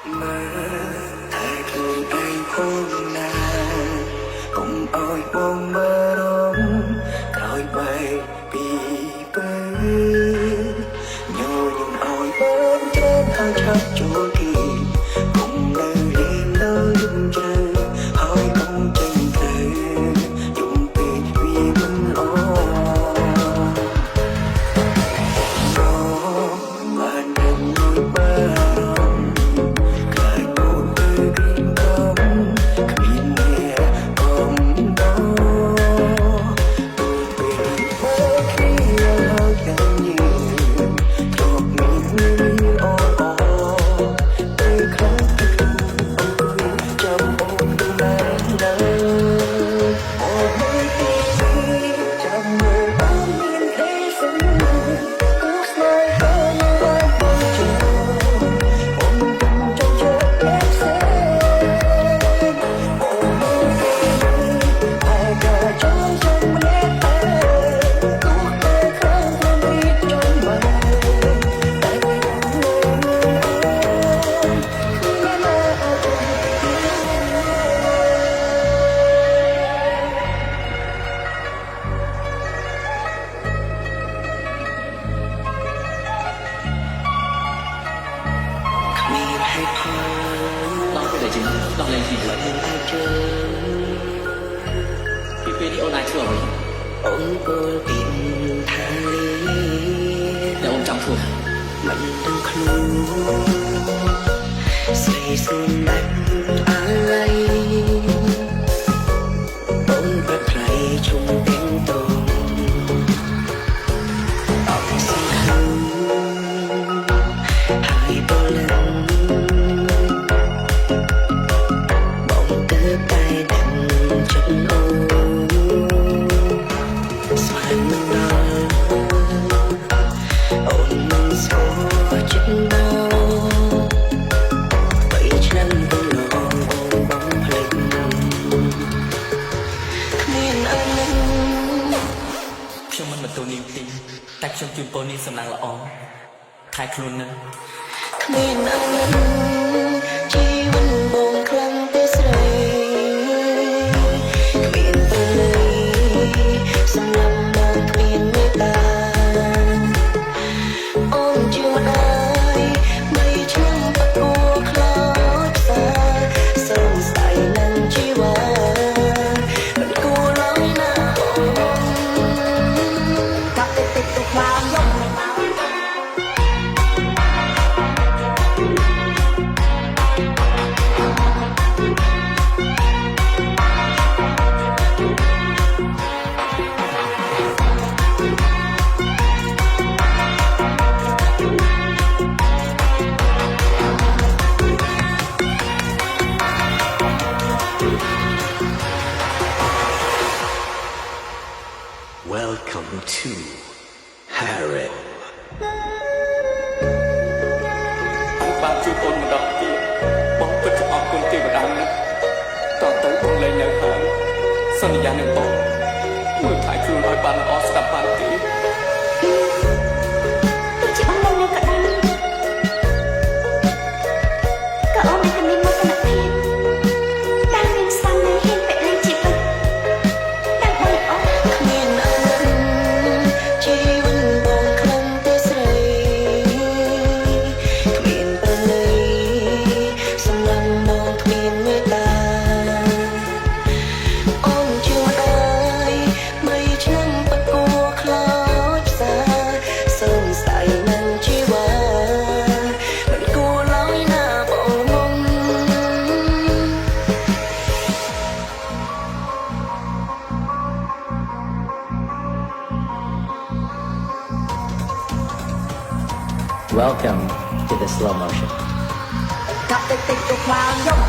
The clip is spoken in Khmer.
mà ai thương ai hôm nào cùng ôi mong mơ đông cõi bay bị bơi nhô nhung ôi bên trên thang chắc chỗ kỳ cùng nơi đêm nơi đêm trời hỏi không chân trời dùng tiền vì mình lo nó mà đừng nuôi ba Đọc cái đấy chứ, đọc lên gì vậy? Vì đi ôn ai chưa vậy? Ôn cô tìm tha lý Để ôn trong thôi mình đang khluông xây xuân đánh ai ôn bật lại chung tiếng tồn ọc xin hương hai bao lần bỗng cứ tay đặng chân ô xoan mình nói ôn mình số chân đau bảy chân tôi lo ôm bóng hình miền anhខ្ញុំមិនបន្ទោនាងទីតែខ្ញុំជូនពរនាងសំណាងល្អថែខ្លួនណាគ្មានអីជីវិតបងខ្លាំងទេស្រីគ្មានពេលសម្រាប់បងគ្មានមេត្តាអូនជាម្ដាយមិនឆ្នាំបកគួខ្លោចផ្សាសងស្ដាយនឹងជីវ៉ាមិនគួរឡើយណាអូនកាប់តិចទៅខ្លាំងយំWelcome to Harrow. បាទជួយអូនម្ដងទៀតបងពិតជាអរគុណទេវតាណាស់តើទៅបងលែងនៅហើយសន្យានឹងបងមើលថែខ្លួនឲ្យបានល្អស្ដាប់បានទេ ជាបងនៅកណ្ដាលក៏អូនមិនមានមោទនភាពដែលមានស្នាមហ៊ានពេលជីវិតដើម្បីអូនគ្មានអីជីវិតបងខ្លាំងទេស្រីគ្មានពេលសម្លឹងបងគ្មានមេត្តាអូនជាម្ដាយមិនឆ្នាំបកគួខ្លោចផ្សាសងស្ដាយនឹងជីវ៉ាមិនគួរឡើយណាបងមុំWelcome to the slow motion. កាប់តិចទៅខ្លាំងយំ